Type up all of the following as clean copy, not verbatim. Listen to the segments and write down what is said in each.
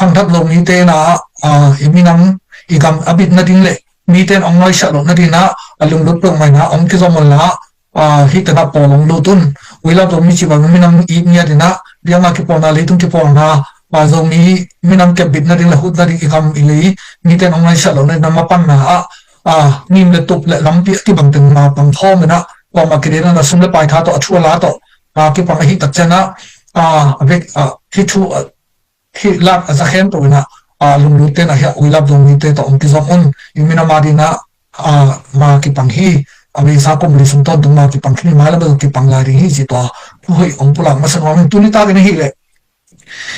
hang thak lo mi te na iminam igam abit na ding le mi ten ong noi sha lo na din na alung lut pong mai na ong ki zom la hi ta na polong lo tun wila do mi chi ba minam i nya din na biama ki pona le tung ki pona ma zo mi minam ke bit na ding la hut na ding igam ile mi ten ong noi sha lo na ma pan na nim le tup le lam pi ki bang teng ma pang tho me na ko ma ki na sum le pai tha to achua la to ki pang hi tak chana vek ki thu ki lak za khem to na lung lu te na ya uilap dong mi te to om ki zom on imina ma dina ma ki pang hi abi sa ko bli sum to dung ma ki pang ni ma la ba ki pang la ri hi ji to hoi om pula ma san wa tu ni ta ni hi le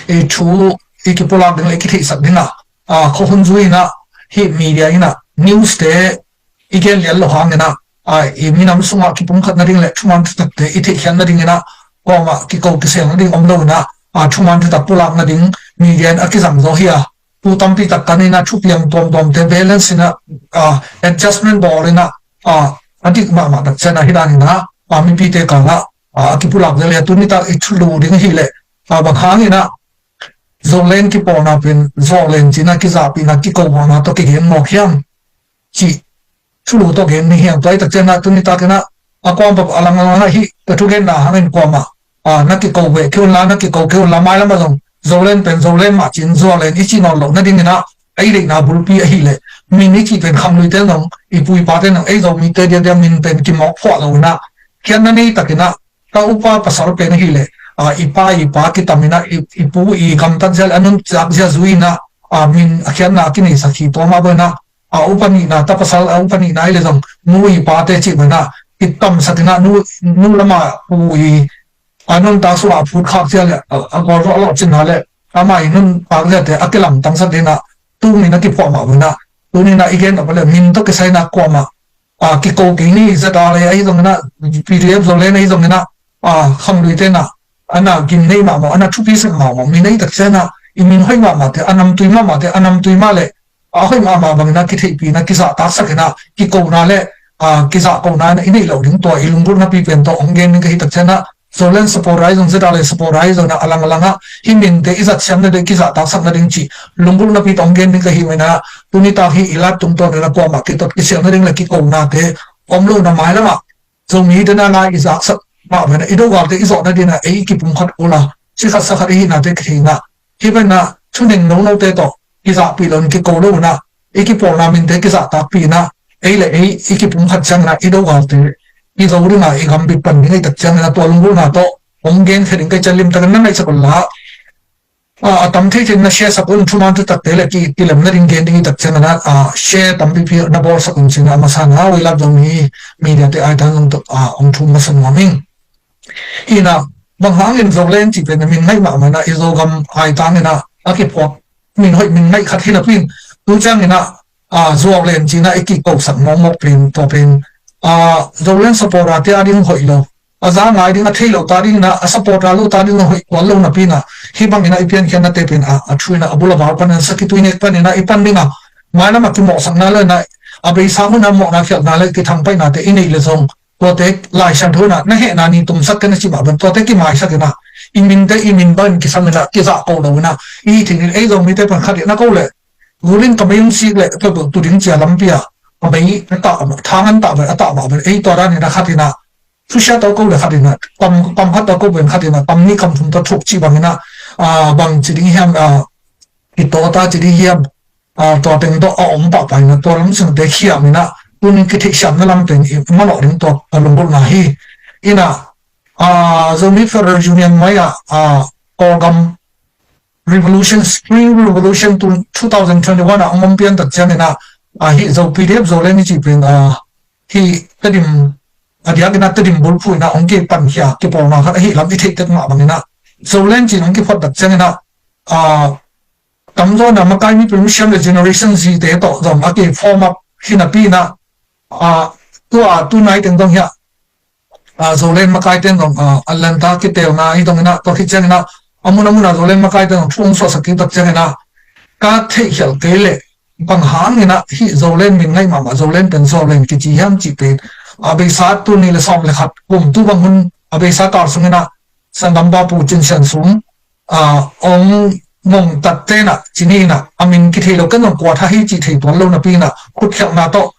e thu ki pula ding le ki thi sak dina ko hun zui na hi media ina news te igen le lo hang na imina mu sunga ki pung khat na ding le thuman tak te i thi khan na ding na ko ma ki ko ki seng na ding om lo na thuman tak pula na ding media a ki zam zo hi tu tampi tak kanina chupiang tom te balance na adjustment ball na adik ma tak chana hidani na mi pi te kala ki pulak le tu ni ta ichulu ding hi le ba khang ina zolen ki pona pin zolen china ki za pi na ki ko na to ki gen mo khiam chi chulu to gen ni hiam tai tak chana tu ni ta kana akwam ba alang na hi ta tu gen na hamen ko ma na ki ko we kyun la na ki ko kyun la mai la ma long zolen pen zolen ma chin zolen ichi no lo na ding na ai le na bulpi a hi le min ni chi pen kham lui te nong i pui pa te nong ai zo mi te dia min pen ki mo phwa lo na khian na ni takina ka upa pasar pen hi le ipa ki tamina i pu i kam tan sel anun chak ja zuina min khian na ki ni sakhi to ma ba na upa ni na ta pasal upa ni na ile zong nu i pa te chi ba na ki tam sakina nu lama pu i anun ta su a phut khak sia le agor ro lo chin ha le amai nun pa le te akilam tang sa dina tu ni na ki pho ma bu na tu ni na igen ba le min to ke sai na ko ma ki ko ki ni za da le ai zong na pdf zo le nei zong na kham lui te na ana gin nei ma ana thu pi sa ma mi nei tak sa na i min hoi ma te anam tui ma le hoi ma bang na ki thei pi na ki sa ta sa ke na ki ko na le ki sa ko na i nei lo ding to i lung bur na pi pen to ong gen ni ka hi tak sa na zolen support zong zeta le support zong na alang himin te izat siam na de kiza tak sak na ding chi lungul na pi tong gen ni ka hi mena tunita hi ilat tung to na ko ma ki tot ki siam na ding la ki ko na te om lo na mai la ma zong ni de na na izak sak ma mena ido wa te izot na dina ei ki pum khat ola si khat sa khari hi na te ki na hi ben na chuning no te to kiza pi lon ki ko lo na ei ki por na min te kiza ta pi na ei le ei ki pum khat chang na ido wa te i zo ri na i gam bi pan ni tak chang na to lung na to ong gen thering kai chalim tak na nai sakol la tam the chen na share sakun thuman tu tak te le ki lam na ring gen ding tak chang na share tam bi phi na bor sakun chin na masa na wi lab dong ni media te ai thang to ong thum ma san ma ming ina bang hang in zo len chi pe na min nai ma ma na i zo gam ai tang na ki phok min hoi min nai khat hi na pin tu chang na zo len chi na ki ko sak mo mo pin to pin zolen support ate ading hoi lo aza ngai ding a thailo ta ding na support alu ta ding hoi wal lo na pina hi bang ina ipian khian na te pin a thuina abula ba pan saki tuine pan ina ipan dinga mana ma ki mo sang na le na abai sa mu na mo na fial na le ki thang pai na te inei le zong to te lai san thona na he na ni tum sak kana chi ba ban to te ki mai sak na imin te imin ban ki sang na ki za ko lo na I thing ei zong mi te pan khat na ko le gulin kamayung si le to tu ding chia lampia bây ta thang an ta ba ei to ra ni na khatina thu sha to ko le khatina pam khat to ko ben khatina pam ni kam thum to thuk chi bang na bang chi ding hiam ki to ta chi ding hiam to teng to om pa pa na to lam sung de khiam na tunin ki thik sham na lam pen ma lo ring to lung bol na hi ina zomi federal union maya orgam revolution spring revolution 2021 ang pian tak jan na hi zo pdf zo le ni chi pin hi tadim adia gina tadim bol phu na ong ke pan hia ke por na kha hi lam i thei tak ma bang na zo len chi ong ke phot tak chen na tam zo na makai mi permission the generation z te to zo ma ke form up hi na pi na tu nai teng dong hia zo len makai ten dong alanta ke te na hi dong na to hi chen na amuna zo len makai ten thung so sakin tak chen na ka thei hial ke le bang hang ina hi zolen min ngai ma zolen pen zolen ki chi ham chi pen abe sa tu ni le som le khat kum tu bang hun abe sa kar sung ina sangam ba pu chin san sung ong ngong tat te na chini na amin ki thelo kan ngong kwa tha hi chi thei ton lo na pi na khut khyak na to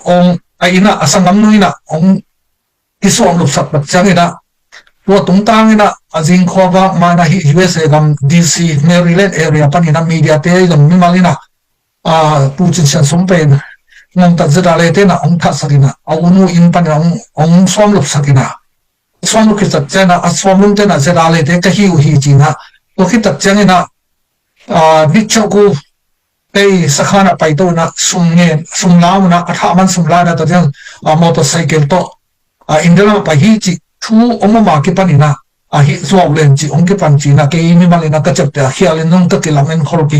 ong aina asangam nuina ong kisong lup sak chang ina wo tung tang ina azing khowa mana hi USA gam DC Maryland area panina media te gam mimalina Putin san sumpen ngong tat zeda le te na ong tha sakina awunu in pan ong som lup sakina som lup ki tat chana aswam lum te na zeda le te ka hi u hi china to ki tat chang ina bichoku ei sakhana paito na sumnge sumlaw na athaman sumla na to jang motorcycle to indela pa hi chi thu omama ki panina hi zo len chi ong ki pan chi na ke mi malina ka chap ta hialin nong ka kilamen khol ki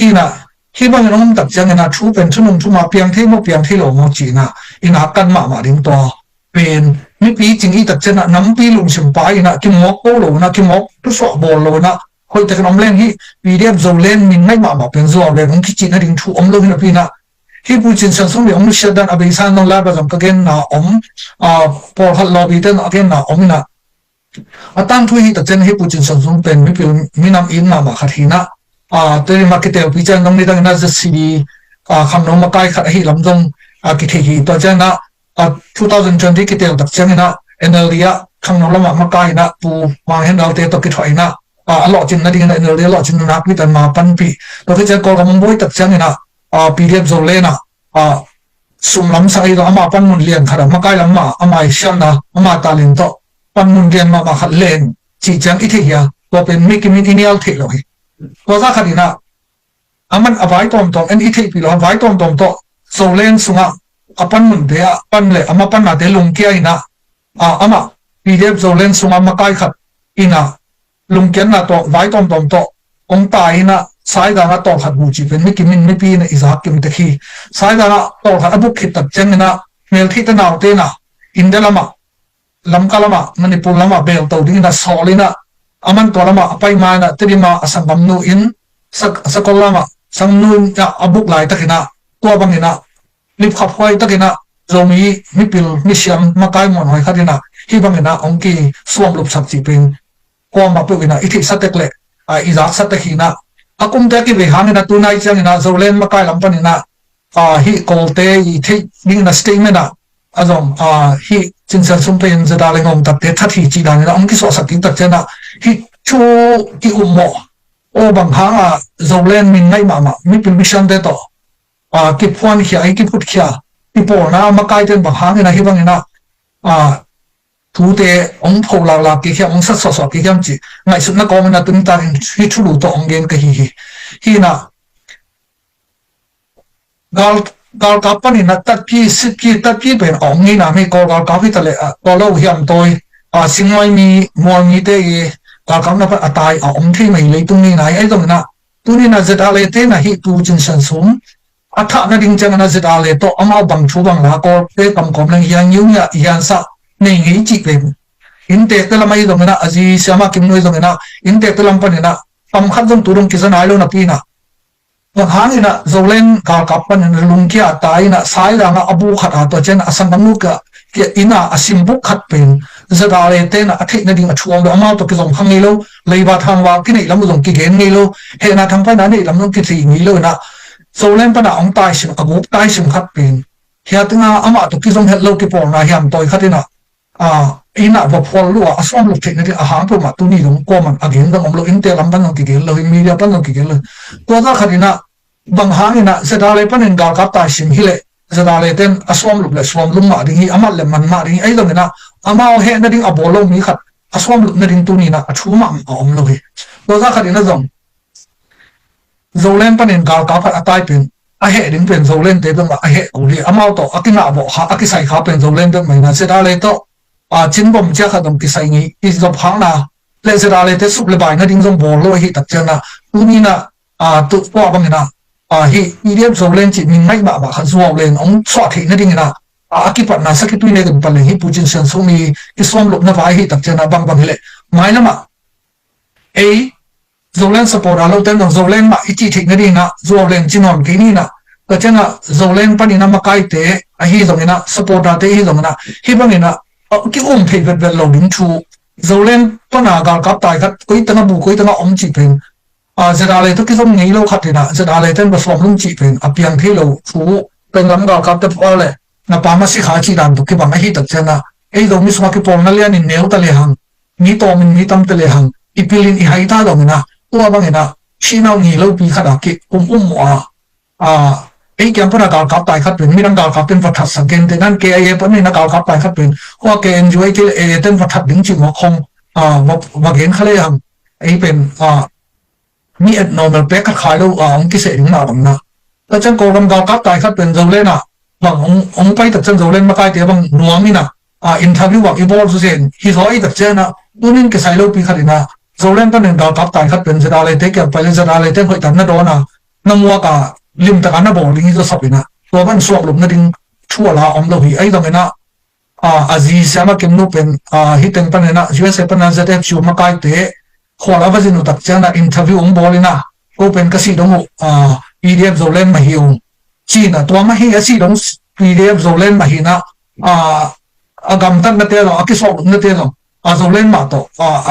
hi na hi bang nong tak jang na thu pen thunung thu ma piang the mo piang the lo mo chi na ina kan ma ding to pen mi pi ching i tak chana nam pi lum sim pa ina ki mo ko lo na ki mo tu so bol lo na hoi ta kan len hi pdf zo len min mai ma pen zo le ong ki chi na ding thu om lo na pi na hi Putin san sum le ong shedan abisan nong la ba jam ka gen na por hal lobby ten again na om na atan thu hi ta chen hi Putin san sum pen mi pil minam in ma ma khathina te marketel pi chan nong ni dang na si kham no ma kai khat hi lam jong ki the hi to chen na 2020 ki tel tak chen na enelia kham no lama ma kai na pu ma hen dal te to ki thoi na a lo chin na ding na enelia lo chin na pi tan ma pan pi to ki chen ko ga mong boi tak chen na pdf zo le na sum lam sai do ama pan mun lian khara ma kai lam ma amai sham na ama talin to pan mun lian ma ma khat len chi chang i the ya to pen mi ki mi inial the lo hi ko za khadina aman avai tom tom en i the pi lo vai tom tom to zo len sunga apan mun de pan le ama pan na de lung kia ina ama pdf zo len sunga ma kai khat ina lung kian na to vai tom tom to ong ta ina sai da na to khat bu chi pen mi ki min mi pi na izak kim te khi sai da na to khat abu khit tak chen na mel thi ta naw te na indelama lamkalama manipur lama bel to ding na solina aman to lama apai ma na trima asangam nu in sakolama sangnu ya abuk lai takina to bangina lip khap hoi takina zomi mi pil mi siam makai mon hoi khadina hi bangina ongki suam lup sak chi pen ko ma pe ina ithi satekle izak satakina akum te ki behang na tunai chang na zolen makai lampan na hi kolte i the ning na statement na azom hi chinsan sumpen zada lengom tak te that hi chi dan na ongki so sakin tak chana hi chu ki ummo o bang ha zolen min ngai ma mi pil mission de to ki phwan hi ai ki put khia ti por na makai ten bang hang na hi bang na thu te ong phol la ki khia ong sat so ki jam chi ngai sut na ko na tum ta hi thu lu to ong gen ka hi na gal kapan na tat pi sit ki tat pi ben ong ni na me ko gal ka pi tale ko lo hiam toy singmai mi mo mi te ge gal kam na pa atai ong thi mai le tung ni nai ai dong na tu ni na zeta le te na hi tu chin san sum atha na ding chang na zeta le to amao bang chu bang la ko te kam kom lang yang yu ya yan sa nei ngi chi ben in te te lamai dong na azi sama kim noi dong na in te te lam pa ni na pam khat dong turung ki san ai lo na pi na bang hang ina zolen gal kapan na lung kia tai na sai da nga abu khat to chen asam bang ka ina asim buk khat pen zada le te na athi na ding athuang do amao to ki zong khang ni lo leiba thang wa ki nei lam zong ki gen ni lo he na thang pa na nei lam nong ki thi ni lo na zolen pa na ong tai sim abu tai sim khat pen hia tinga ama to ki zong het lo ki por na hiam toy khatina ina va phol lu asam lu thik na ki ahang pu ma tu ni dong ko man again dong om lo in te lam ban ki gen lo media pan lo ki gen lo to da khatina bang hang ina zada le pan en gal kap ta sim hile zada le ten aswam lu le swam lu ma ding hi amal le man ma ding ai dong na amao he na ding abolo mi khat aswam lu na ding tu ni na athu ma om lo hi to da khatina zong zolen pan en gal kap atai pen a he ding pen zolen te dong a he ku li amao to akina bo ha akisai kha pen zolen dong mai na zada le to chin bom cha kha dong ki sai ni is do phang na le zada le te sup le bai na ding zong bol lo hi tak chana tu ni na tu po bang na hi idem zolen chi min mai ba khan zo len ong chwa thi na ding na ki pat na sakit tu ne kan pal hi Putin san so mi ki som lo na vai hi tak chana bang bang le mai lama zolen support alo ten zolen ma ichi thik na ding na zolen chinom ki ni na ka chana zolen pani na makai te hi zong na support te hi zong na hi bang na ki phei vet vet lo ding thu Zolen pana gal kap tai khat koi tanga bu koi tanga om chi pen zara le to ki som ngei lo khatina zara le ten ba som lung chi pen apiang thelo thu pen ram gal kap te pole na pa ma si kha chi dan to ki ba ma hi tak chana ei do mi sma ki pon na lian in neu ta le hang mi to min mi tam te le hang ipilin I hai ta do na tua bang ina chinau ni lo pi khada ki ei kyam pana gal kap tai khat pen mi rang gal kap ten va that sang te nan ke ai pan ni na gal kap tai khat pen ho ke enjoy ke e ten va that ding chi ngo khong va gen khale ham ei pen mi at normal pe khat khai lo ang ki se ring na bang na ta chang ko ram gal kap tai khat pen zo le na bang ong pai tak chang zo len ma kai te bang nuam ni na interview wa ki bol su sen hi hoi tak chana unin ke sai lo pi khatina zo len pan gal kap tai khat pen zara le te ke pa le zara le te hoi tan na do na namwa ka lim ta kana bol ring zo sapina to ban suak lum na ding thua la om lo hi ai dong na aziz sama kem no pen hiten pan na USA pan na zate chu ma kai te khola ba jinu tak chana interview ong bolina open ka si dong PDF zo len ma hiung china to ma hi asi dong PDF zo len ma hi na agam tan na te lo akisok na te lo zo len ma to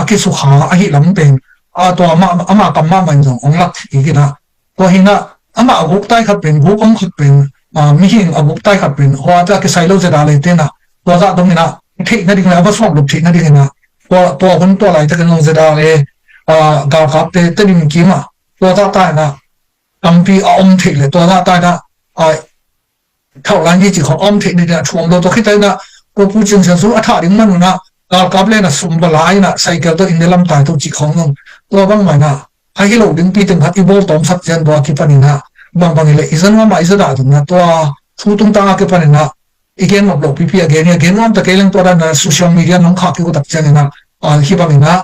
akisu kha a hi lam pen to ama kam ma man zo ong lak hi kina to hi na ama aguk tai khat pen guk om khat pen mi hing aguk tai khat pen hoa ta ke sai lo zera le te na to za dong ina thik na ding la ba sok lup thik na ding na to hun to lai ta kan long zera le gal kap te te dim ki ma to za ta na kam pi om thik le to za ta na thau lan ji chi khong om thik ni na chuang lo to khit tai na ko pu chin sa su a tha ding man na gal kap le na sum ba lai na cycle to in de lam tai to chi khong ngong to bang mai na hai cái lỗ đỉnh pi từng hạt ibol tom sắc gen đó cái phần na bang bang ile izan wa mai zada na to thu tung ta cái phần na again một lỗ pi again one ta kailang to na social media nong khak ki ko tak chen na hi bang na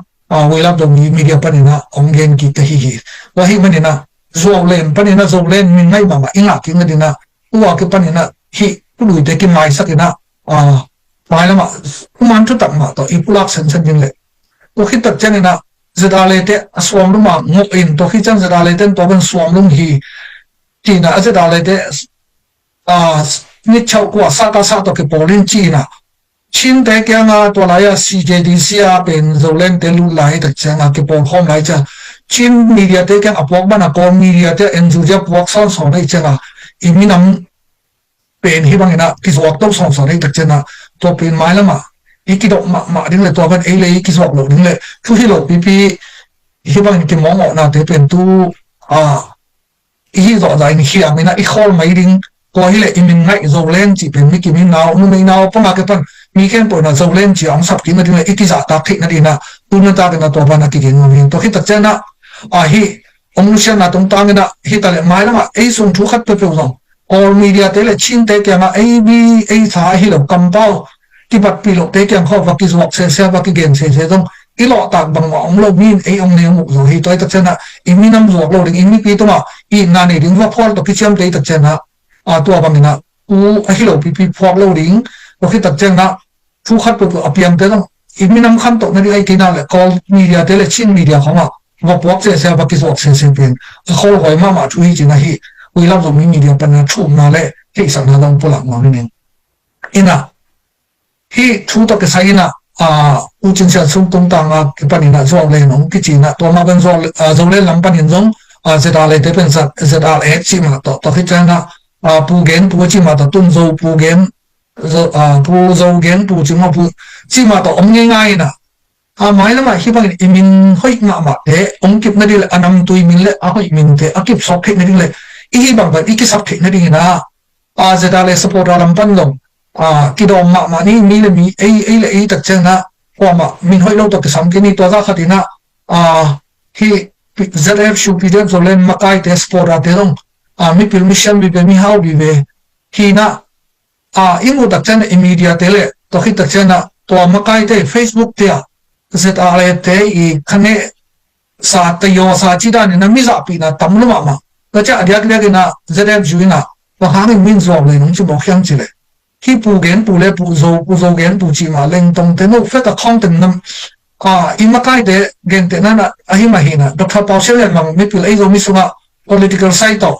we love the media phần na ong gen ki ta hi wa hi man na zo len phần na zo len min ngai ma inga ki ngi na wa cái phần na hi ku lui te ki mai sak na mai la ma man thu tak ma to ipulak san san jing le to khi tak chen na zada le te aswam lu ma ngok in to khi chan zada le ten to ban swam lung hi ti na zada le te ni chau kwa sa ka sa to ke polin chi na chin te kya nga to la ya CJDC a pen zo len te lu lai tak chang ke pol khom lai cha chin media te kya apok bana ko media te enju ja pok son son lai cha iminam pen hi bang na ki zwak to son son lai tak chana to pen mai lama ikidok ma ding le to ban ele ikizok lo ding le thu hi lo pp hi bang ki mong na te pen tu hi zo dai ni hi amina I khol mai ding to hi le imin ngai zo len chi pen mi ki min naw nu mai naw pa ma ke pan mi ken po na zo len chi ong sap ki na ding le ikiza ta thik na dina tu na ta na to ban na ki gen ngin to hi tak chana hi ong lu shan na tong tang na hi ta le mai la ma ei sung thu khat pe pe zong all media te le chin te ke ma ab ei tha hi lo kam pao ki bat pi lo te kyang kho wa ki zwak se wa ki gen se dong I lo tak bang ma ong lo min ei ong ne mu zo hi toy tak chana I mi nam zwak lo ding I mi pi to ma I na ni ding wa phol to ki cham te tak chana to bang na u a hi lo pi phok lo ding to ki tak chana thu khat pu apiam te dong I mi nam kham to na ri ai ki na le call media te le chin media khoma wa pok se wa ki zwak se pen khol hoi ma thu hi chi na hi we love the media pan na thu na le hi sang na dong pulak ma ni ina hi thu to ke sai na u chin sia sum tum tang ke pani na zo le nong ki chi na to ma ban zo le lam pan in zong zeta le te pen sa zeta le chi ma to ki chang na pu gen pu chi ma to tun zo pu gen pu zo gen pu chi ma pu chi ma to ong ngai na mai la ma hi bang I min hoi nga ma te ong kip na dil anam tui min le a hoi min te a kip sok thik na dil le I hi bang I ki sap thik na ding na zeta le support ram pan long ki do ma ni mi le mi ei tak chang na ko ma min hoi lo to ke sam ke ni to za khatina hi zrf shu pi de zo len ma kai te spora te rong mi pil mission bi be mi how bi be hi na ingu tak chang media te le to hi tak chang na to ma kai te Facebook te zeta le te I khane sa te yo sa chi da ni na mi za pi na tam lo ma ka cha dia ke na zrf ju na wa hang min zo le nong chu bo khyang chi le hi pu gen pu le pu zo gen pu chi ma leng tong te no fe ka khong ten nam I ma kai de gen te na na a hi ma hi na Dr. Paul Sele mang mi pil ei zo mi sunga political side to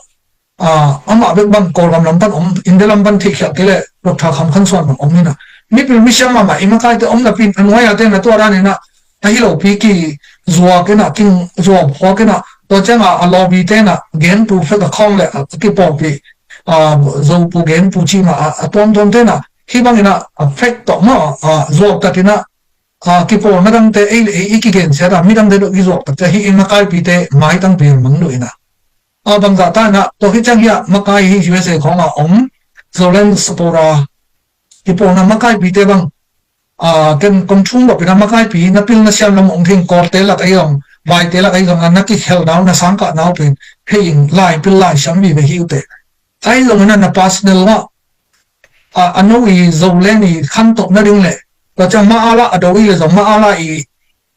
ama be bang ko lam pan om in de lam ban thi khya ke le Dr. kham khan son mang om ni na mi pil mi sham ma I ma kai te om na pin an wa ya te na to ra ni na a hi lo pi ki zuwa ke na king zuwa pho ke na to changa a lobby te na gen pu fe ka khong le ki po pi zo pu gen pu chi ma a tom tom te na hi bang ina affect to mo zo ta tina ki po na dang te e ki gen se da mi dang de do ki zo ta hi in na kai pi te mai tang pe mang lo ina bang za ta na to hi chang ya ma kai hi USA khong a zo len spora ki po na ma kai pi te bang ken kom thung lo pina ma kai pi na pil na siam lam ong thing kor te la kai yong vai te la kai yong na ki hel down na sang ka nau pin hein lai pil lai sham bi ve hi te ai lo na personal wa ano i zo le ni khan to na ding le to chang ma ala ado i le zo ma ala i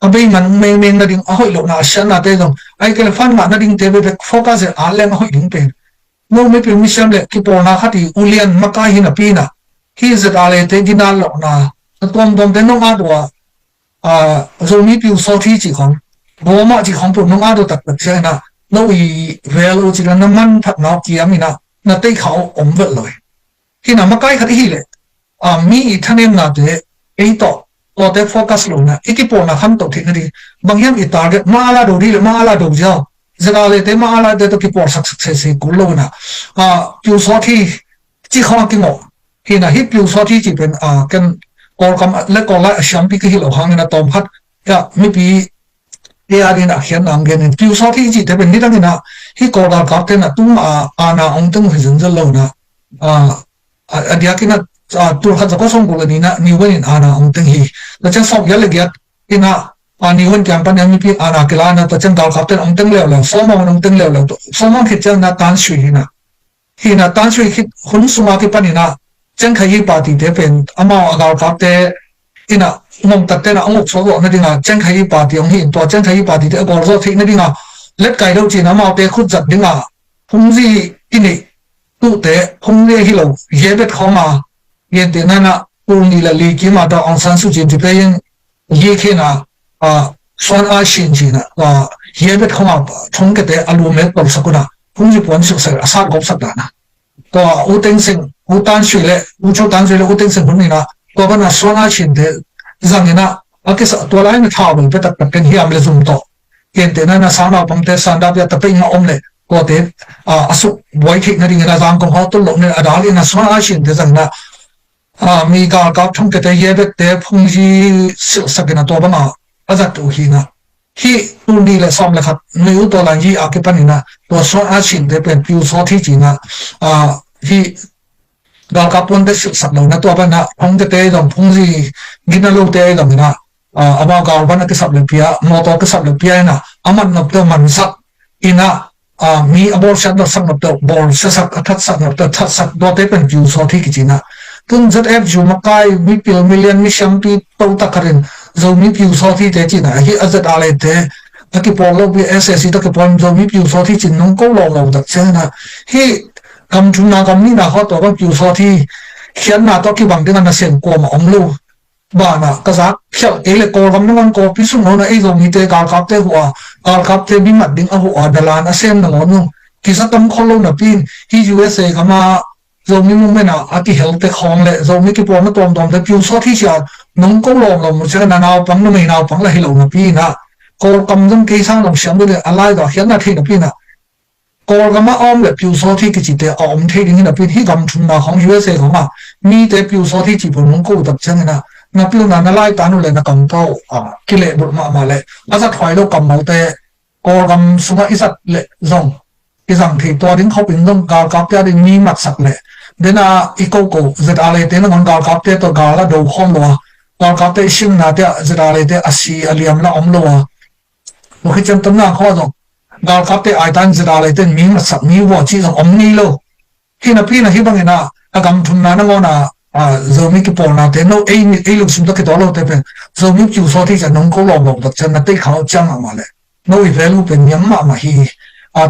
abai man meng na ding a hoi lo na shan na te zo ai ke fan ma na ding te be focus a le ma hoi ding pe no me pil mi sham le ki po na khati ulian ma kai hi na pi na hi za da le te ginal lo na tom tom te nong adwa zo mi piu so thi chi khong bo ma chi khong pu nong ado tak tak che na no i velo chi na man phat na ki amina na te khao om vet loi hi na ma kai khat hi le mi thanem na te e to o te focus lo na ikipo na ham to thi na di bang yam i target ma ala do ri le ma ala do ja zara le te ma ala te to ki por success se ku lo na piu so thi chi khong ki ngo hi na hi piu so thi chi pen ken or kam le ko la sham pi ki lo hang na tom phat ya mi pi e ari na hian ang gen piu so thi ji te ben ni dang na hi ko ga ka te na tum na ong tung hi zun zal lo na dia ki na tu kha ko song ko ni na ni wen ana ong tung hi la chang sok ya le gyat ina ni wen kyam pan mi pi ana ki la na ta chang ga ka te ong tung le lo so ma ong tung le lo so ma ki chang na tan shui hi na tan shui ki hun su ma ki pan ni na chân khai party te pen ama agar kap te ina ngom tat te na ngok so lo na dinga chân khai party ong hin to chân khai party te gor zo thik na dinga let kai do chi na ma te khut zat dinga hung ji ini tu te hung le hi lo ye bet khoma ye te na na ur ni la li ki ma da ong san su ji ti pe yin ye khe na swan a shin ji na ye bet khoma thong ke te alu me pol sakuna hung ji pon su sa sa gop sak da na to u teng sing u tan shui le u chu tan shui le u teng sing hun ni na to ba na swana chin de zang ina akisa to lai na tha bel petak tak ken hiam le zum to ken te na sa na pam te san da ya ta pe nga om le ko te asu boy thik na ring na zang ko ho to lo ne adal ina swana chin de zang na mi ga ka thong ke te ye bet te phung ji sakena to ba ma azat u hi na hi tu ni le som le khat nu to lan ji a ke panina to swana chin de pen piu so thi chi na hi gal kapon de sak lo na to ba na phong te te dom phong ji gina lo te dom na ama gal ba na ke sab le pia mo to ke sab le pia na aman no to man sak ina mi abortion no sak no to bor sa sak that sak no to that sak do te pen piu so thi ki chi na tun zf ju makai mi pil million mi sham pi to ta karin zo mi piu so thi te chi na hi azat ale te ki por lo bi ssc to ke pon zo mi piu so thi chin nong ko lo lo tak che na hi kam chung na kam ni na ho to ba piu so thi khian na to ki bang ding na sen ko ma ong lu ba na ka za khel e le ko kam nang ko pi su no na e zo mi te ka kap te huwa ka kap te bi mat ding a huwa dalan a sem na no ki sa tam kholo na pin hi USA kama zo mi mu me na a ki hel te khong le zo mi ki por na tom tom te piu so thi sia nong ko lo lo mo che na na pang no me na pang la hi lo na pi na ko kam dum ke sang lo siam de alai da hian na thi na pi na ko gama om le piu so thi ki chi te om the ding na pi hi gam thun na khong USA khong ma mi te piu so thi chi bu nong ko tak chang na piu na na lai ta nu le na kam to ki le bu ma le asa thoi lo kam mau te ko gam sunga isat le zong ki zang thi to ding khop in dong gal kap ya ding mi mak sak le dena ikoko zale te na ngon gal kap te to gal la do khom lo gal kap te shin na te zale te asi aliam la om lo mo khi cham tam na kho zong gal kap te ai tan zira le ten mi ma sak mi wo chi so om ni lo hi na pi na hi bang ina agam thun na na ngona zo mi ki por na te no e lu sum to ke to lo te pen zo mi ki so thi cha nong ko lo lo tak chan na te khao chang ma le no i value pen nyam ma hi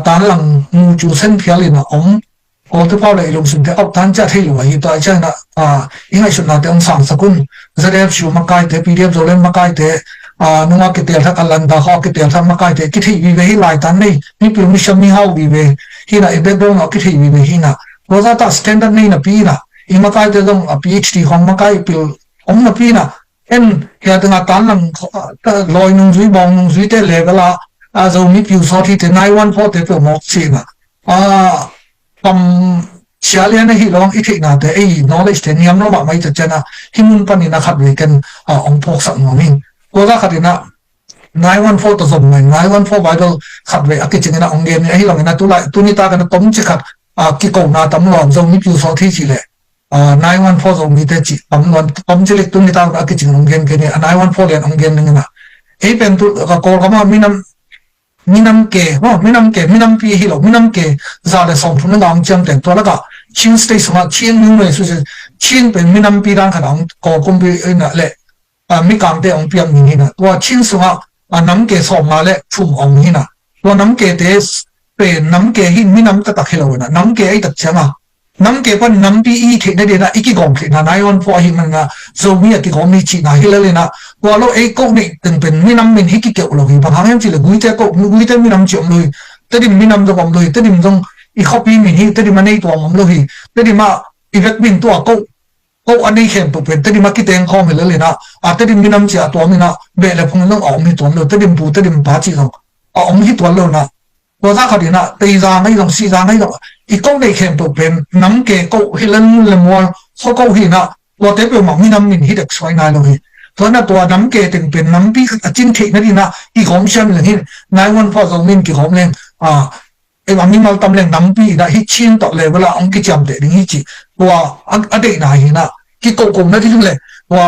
tan lang mu chu sen phial ina om ko te pa le lu sum te op tan cha thei lu hi to cha na ingai shun na te ong sang sakun zrf shu ma kai te pdf zo len ma kai te nunga ki tel thak alan da ho ki tel thak makai te ki thi vi ve hi lai tan nei mi pi mi sham mi hau vi ve hi na e be do no ki thi vi ve hi na roza ta standard nei na pi na i makai te dong a phd hong makai pil om na pi na en ya tanga tan lang loi nung zui bong nung zui te le gala zo mi piu so thi te 914 te pe mok chi na kam chia na hi long I thik na te ei knowledge te niam lo ma mai te chana himun pani na khat we ken ong phok sak ngoming ko ga khatina 914 to zom ngai 914 bible khat we akichin na ong gen hi long na tu lai tu ni ta kan tom chi khat ki ko na tam lom zo mi piu so thi chi le 914 zo mi te chi tam lon tom chi le tu ni ta akichin ong gen gen 914 len ong gen na ei pen tu ka ko ka ma minam pi hi lo minam ke za le song phun na ong cham ten to la ka chin state ma chin nu me su chin pen minam pi dang kha ong ko kum pi na le mi kang te ong piam ni na to chin su ma nam ke so ma le phum ong ni na to nam ke te pe nam ke hi minam ta ta khelo na nam ke ai tak chama nam ke pan nam pi I the na de na iki gong the na 914 hi man na zo mi ki gong ni chi na hi le na ko lo ei ko ni ten pen minam min hi ki ke lo hi ba hang chi le gui te ko gui te minam chi om lui te dim minam zo om lui te dim zong I copy min hi te dim ma nei to om lo hi te dim ma I vet min to ko ani khem to pen te dim ma ki teng khom le na te dim minam chi a to mi na be le phung lo om mi to lo te dim pu te dim pa chi zo om hi to lo na ko za kha di na te za ngai long si za ngai long I ko nei khem to pen nam ke ko hi len le mo so ko hi na to te pe ma minam min hi dek swai na lo hi to na to nam ke ten pen nam pi chin the na di na I gom shan le hi 914 zo min ki gom len e ma mi mal tam len nam pi da hi chin to le wala ong ki cham de ding hi chi to a de na hi na ki ko ko na di le wa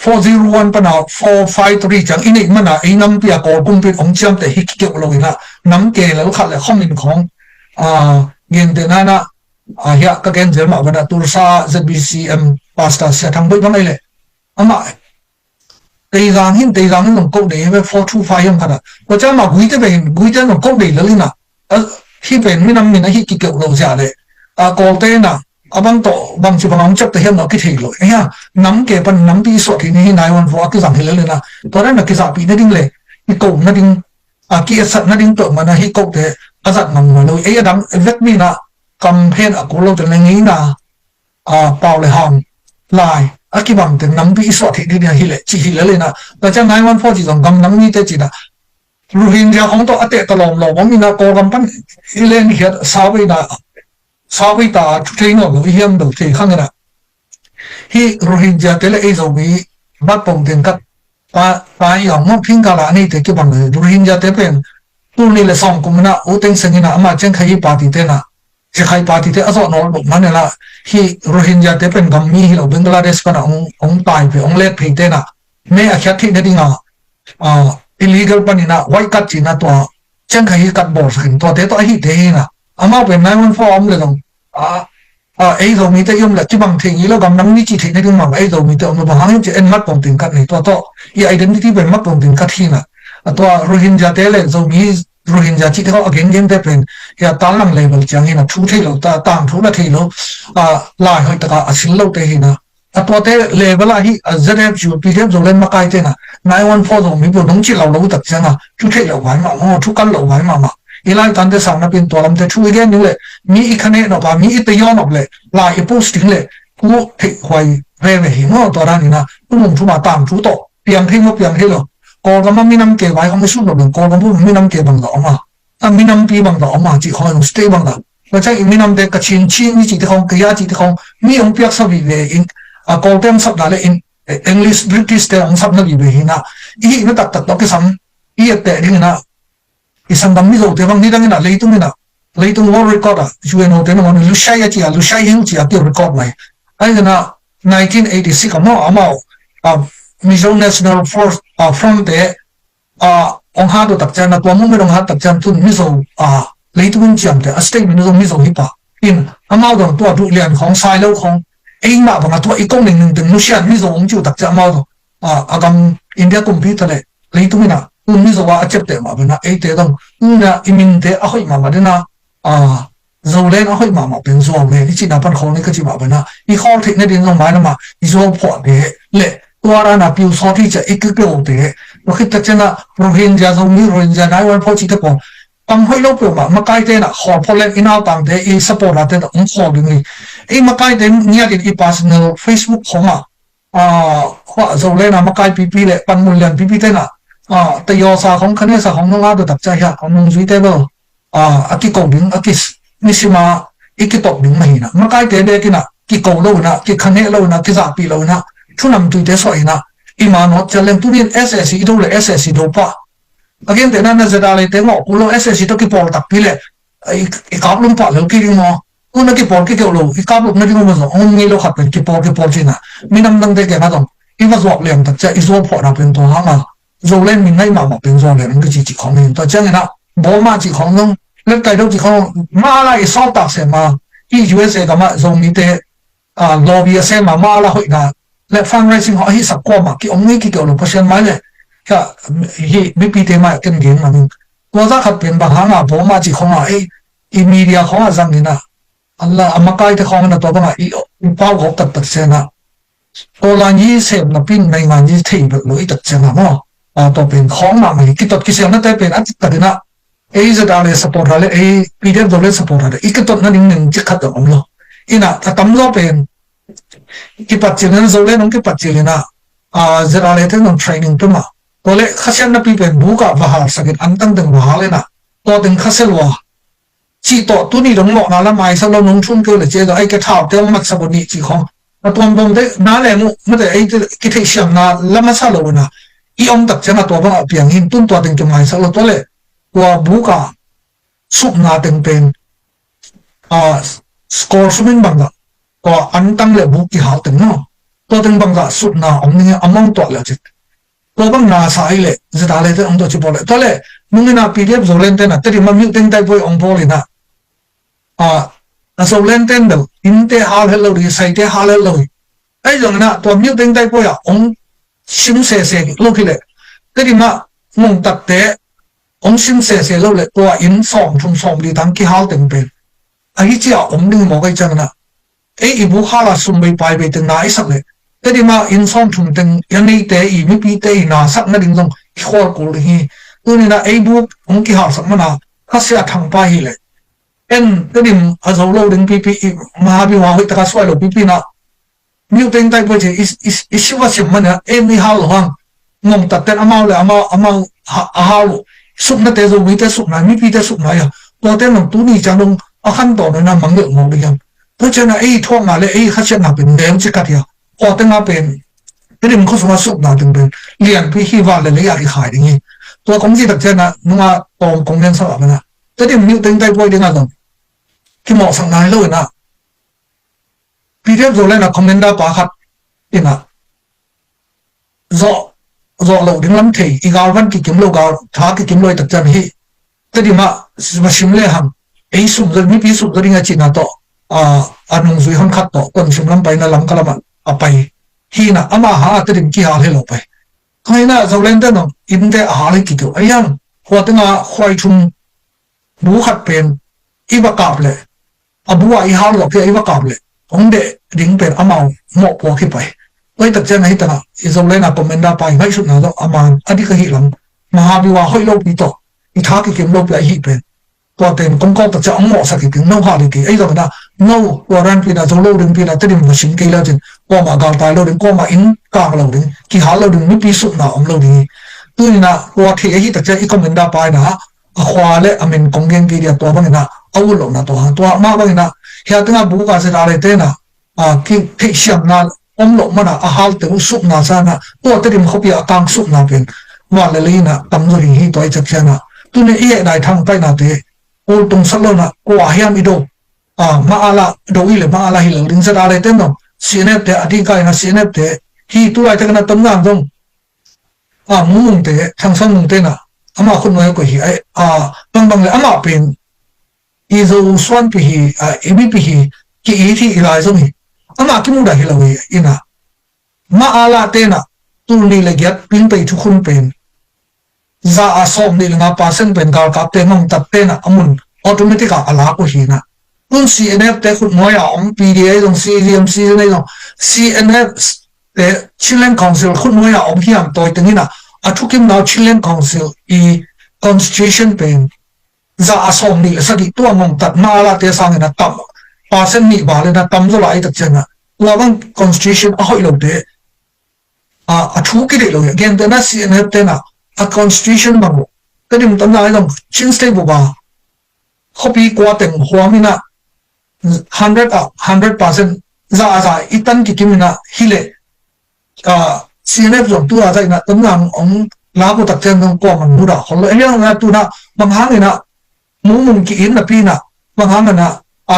401 pa na 453 chang ini mana ai nam pia ko kum pi ong cham te hi ki lo ina nam ke lo khat le khom min khong gen de na ya ka gen jer ma bana tursa zbcm pasta se thang bai bang le ama te rang nong ko de 425 yang kada ko cha ma gui te nong ko de le na hi pen mi nam mi na hi ki lo ja le ko te na abang to bang chu bang chap te hem no ki thei lo ya nam ke pan nam pi so thi ni 914 ki jang hele na to ra na ki sa pi na ding le ki ko na ding ki sat na ding to ma na hi ko te azat mang ma lo e dam vet mi na campaign a ko lo te ngi na pau le ham lai ki bang te nam pi so thi ni hi le chi hi le na ta cha 914 ji jong gam nam ni te chi da Rohingya hong to ate ta lom lo mi na ko gam pan ile ni hiat sa bai na sa bai ta thei no lo hiam do thei khang na hi Rohingya te le e zo mi bat pong ten kat pa yong mo phing ka la ni te ki bang Rohingya te pen tu ni le song kum na u teng seng na ama chen khai party te na je khai party te aso no lo man la hi Rohingya te pen gam mi hi lo Bangladesh pa na ong tai pe ong let phei te na me a khat thi na dinga illegal panina white cut china to chen khai kat bor khin to te to hi te na ama pe 914 om le dong ei zo mi te yum la chi bang thing yi lo gam nam ni chi thei na ding ma ei zo mi te om ba hang che en mat pom tin kat nei to I identity pe mat pom tin kat hi na to Rohingya te le zo mi Rohingya chi te ko again te pen ya tal lang level chang hi na thu thei lo ta tang thu la thei lo lai hoi ta ka asil lo te hi na to te level a hi zf ju pdf zo len ma kai te na 914 zo mi bo dong chi lo lo tak chang a thu thei lo wai ma mo thu kan lo wai ma ilai tan te sang na pin to lam te thu again ni le mi I khane no ba mi te yon of le la I posting le ku thei hoi ve hi mo to ra ni na tu mong thu ma tang thu to piang thei mo piang thei lo ko ga ma mi nam ke wai không su lo ko ga bu mi nam ke bang lo ma mi nam pi bang lo ma chi khoi stay bang la ko cha mi nam te ka chin ni chi te khong ka ya chi te khong mi ong piak sa vi le in ko tem sab da le in English British te ong sab na vi ve hi na I na tak to ke sam I te ding na isang dam mi zo te bang ni dang na leitung war record UNO te no lu shai ya chi lu shai hin chi ki record mai ai na 1986 mo amao Mizo National Force Front te ong ha do tak chan na to mo me dong ha tak chan tun mizo leitung chiam te state mizo hi pa in amao do to du lian khong sai lo khong ei ma ba to I kong ning ning nu sian mizo ong chu tak cha amao do agam India computer le leitung na mizo wa achep te ma ba na ei te dong na imin te a hoi ma ma de na zo len a hoi ma pen zo me ni chi na pan khong ni ka chi ma ba na I khol thik na din zo mai na ma I zo pho de le tuara na piu so thi cha ik ke o te no khit ta chana Rohingya zo mi Rohingya 914 chi te ko pang hoi lo pe ma kai te na kho pho len inal tang te I support la te ong kho ding ni ma kai te nia ke I personal Facebook khoma hoa dầu lên là mắc cái pp lệ pan mùi liền pp tên tay yo sa không khné sa không nó được tập chạy ha không nung duy tế bơ aki cầu đứng aki misima iki top đứng mày na mắc cái tế đề kina ki cầu lâu na ki khné lâu na ki giả pi lâu na thu nằm tùy tế soi na ima nó challenge tu điên SSC đâu là SSC đâu pa again tên na zeda lệ tế ngọ culo SSC đâu ki pol tập pi lệ ikap lum pa lâu ki đi ngọ una ki pol ki kêu lâu ikap lum na đi ngọ mà ông nghe lâu khát bên ki pol chi na minam dang tế cái na dong iwa zuak liam tập chạy izo phọ na bên to hang à rồi lên mình ngay mà bên zo lên cái chỉ không nên tôi chẳng là bố mà chỉ không nông lên cái đâu chỉ không mà lại sao tác xem mà cái USA cái mà dùng như thế lobby xem mà là hội là lại fundraising họ hi sắp qua mà cái ông ấy cái kiểu là percent mấy này cái hi bị bị thế mà cái gì mà mình qua ra khắp bên bằng hàng à bố mà chỉ không là media không là rằng như nào Allah mà cái thì không là tôi bằng bao gồm tất tất xem nào cô là như xem là pin này mà như thế được lỗi tất xem nào mà tôi bên khó mà mình cái tất cái xem nó tới bên ăn tất na giờ đã lấy support rồi ấy PDF rồi lấy support rồi cái tất nó những chiếc khát được ông lo ina tắm gió bên cái bắt chuyện nó rồi lấy nó cái bắt chuyện na giờ đã lấy thế nó training thôi mà tôi lấy khách sạn nó bị bên bù cả và hàng sản ăn tăng từng và lên na tôi từng khách sạn lo chỉ tổ tu ni đồng mọ nào là mai sau đó nông thôn kêu là chơi rồi ấy cái thảo tiêu mặt sau này chỉ không mà toàn bộ đấy ná lẽ mà để ấy cái thế xem na làm sao lâu na ông tập chân là tôi bằng biển hình tuân tôi từng chục mai sau đó tôi lấy qua bù cả sụp na từng bên score số mình bằng đó có ăn tăng lệ bù kỳ hảo từng nó tôi từng bằng đó sụp na ông nên ông mong tôi là chết tôi bằng na sai lệ giờ đã lệ ông tôi chỉ bảo lệ tôi lệ nung na PDF rồi lên tên là tới mà miêu tên tay với ông bảo lệ na rồi lên tên đâu in thế hal hello đi sai thế hal hello ấy rồi na tôi miêu tên tay với ông sim se lúc khi lệ tới mà mong tập thế ông sim se lâu lệ tôi in xong đi tăng kỳ hảo từng bên ấy chỉ ông đừng một cái chân na ấy ibu hala sum bay pai bay từng nãy sắc lệ tới mà in xong từng yang này thế mi pi thế na sắc na đừng dùng khoa cổ đi tôi nên là ấy bu ông kỳ hảo sắc mà na khách sẽ thằng pai hi lệ en tới ở dấu lâu đến pi mà bị hoa hội ta xoay lâu pi na miêu tên tay với chị is what xem mà na em đi hảo hoang ngom tập tên amau lệ amau hảo sụp nó thế rồi mi thế sụp này mi pi thế sụp này à tôi tên là tú ni chẳng đông khăn tổ nó mang được ngồi đi em tôi cho nên ấy thua mà lấy ấy khách sạn nào bên đêm chỉ cắt hiểu họ tên nào bên cái điểm không số sụp nào từng bên liền bị hy vọng là lấy cái khải đấy nhỉ tôi cũng chỉ đặc trưng là nhưng mà tổng công nhân sao vậy nè cái điểm miêu tên tay quay đến là cái mỏ sang này lâu nè PDF rồi lên là comment đã quá khát yên à rõ lâu đến lắm thì gạo văn cái kiếm lâu gạo tháo cái kiếm lôi đặc trưng hi cái điểm mà sim lệ hàng ấy sụp rồi mi pi sụp rồi ngay chỉ là to nông duy hon khát to còn sụp lắm bay na lắm cái lắm bay hi na ama ha tới điểm kia hà hello bay cái na rồi lên tới nó in thế hà lấy cái kiểu ấy hàng hoặc tiếng khoai chung bú khát pen iba cạp lệ bú ai hà lọc cái iba cạp lệ ông đệ đỉnh pen ama một bộ khi bay với thực chất này ta rồi lên là comment đã bay ngay sụp nào đó ama đi cái hi lắm mà hà bị hoa hơi lâu bị to tháo cái kiếm lâu bị hi pen tôi tên công tác cho ông mỏ sạch cái nâu họ thì ấy rồi đó nâu và ran pin là trong lâu đừng pin là tới điểm mà xin cây lên trên qua mà gạo tài lâu đến qua mà in càng lâu đến khi họ lâu đừng mới pi sụp nào ông lâu đi tôi là qua thì ấy thực chất ít comment đã bài là khoa lệ mình công nhân kia tôi bằng là âu lâu là tôi mà bằng là hiện tại bố cả sẽ ra đây tên là cái xem là ông lâu mà là hal từ sụp nào ra là tôi tới điểm không bị càng sụp nào bên mà lại lấy là tầm rồi thì tôi chắc chắn là tôi nên ý đại thằng tay nào thế ô tung sắc lâu nè quả hiam ido mà ala đâu ile mà ala hiểu đến rất là tên đâu CNF thế đi cái là CNF thế hi tu lại cái là tấm ngang không mùng thế thằng sau mùng tên à ama không nói cái hi bằng là ama pen izo swan pi hi ebi pi hi ki ý thì lại giống hi ama cái mùng đại hiểu vậy ina mà ala tên à tu ni lại get pin tay thu khun pen za asom ni nga pasen pen gal kap te ngam tap te na amun automatic ala ko hi na kun CNF te khut moya PDA dong CVMC nei dong CNF te Chilean Council khut moya hiam toy tengina athukim now Chilean Council constitution pen za asom ni sa di tu ngam tat ma la te sang na tam pasen ni ba le na tam zo lai tak chana wa bang constitution a hoi lo te thu cái đấy rồi again tên là CNF tên là constitution bằng cái điểm tóm lại là chính state bộ ba copy qua tên hoa mina 100% ra itan ki kimina hile CNF zong tu ra na tóm là ông lá bộ tập trên ông qua bằng mua đó họ lấy ra tu na bằng hàng na mung ki in na pina bằng hàng na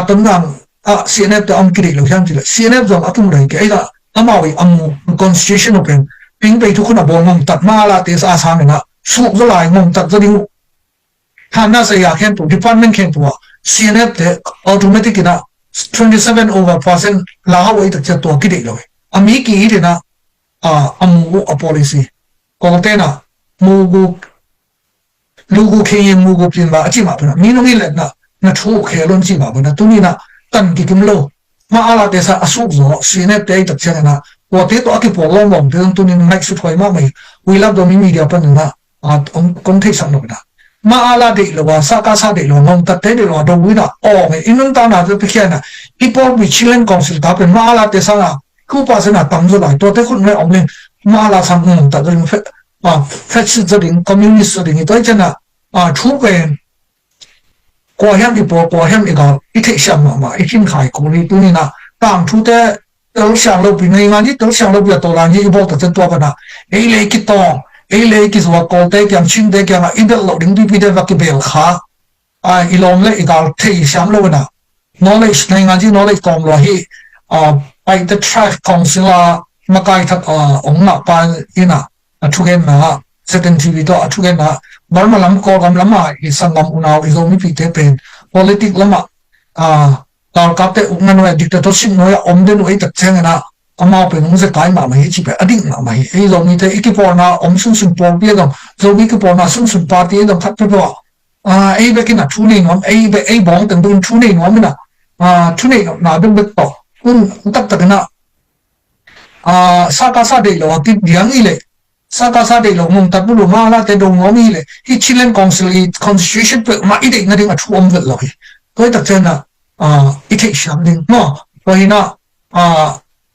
tóm là CNF to ông kiri lo sang chile CNF zong atum rai ke ida amawi amu constitution open ping pe thu khuna bol ngom tat ma la te sa sa na su zo lai ngom tat zo ding hana se ya khen tu department khen tu CNF te automatic na 27% la ha wei tak to kiri lo ami ki ri na amu a policy ko te na mugu lugu khen mugu pin ba chi ma pa mi no ni le na thu khe lon chi ba na tu ni na tan ki kim lo ma ala te sa asuk zo CNF te tak chen na wo te to aki po long long te tu ni ngai su thoi ma mai we love the media pan na kon thei sam no na ma ala de lo wa sa ka sa de lo ngom ta te de lo do wi na me inun ta na te khe na people with children council ta pe ma ala te sa na ku pa se na tam zo lai to te khun ngai om len ma ala sam ngom ta de fe fe chi zo ding communist zo ding to chen na thu pe qua hem đi bộ qua hem đi搞一天想嘛，一天开工里，对你那当初的都想路比你讲，你都想路比多啦，你一波就真多个啦。A类去当，A类去说高低讲、轻低讲啊，一点六零比比的那个表卡，一浪咧一搞天想路那，knowledge 你讲，你 knowledge 讲落去by the track council 啊，乜解他ông那班伊那出嘅那。certain TV to athugen na barma lam ko gam lama isangam unaw izomi pite pen politic lama tar kapte ungnan wa dictatorship no ya omden oi tak chengena ama pe nung se kai ma mai chi pe ading ma mai e zomi te ikipona omsun sun por pia dong zomi ki porna sun sun party dong khat pe bo e be kina thuni nom e bong teng dun thuni nom na thuni na dum bet to tak tak na sa ka sa de lo ki diang ile sa ka sa de lo mong tat bu ma la te dong ngomi le hi chilen council i constitution pe ma i de na ding a thuam vet lo hi toi tak chen na i the sham ding no ko hi na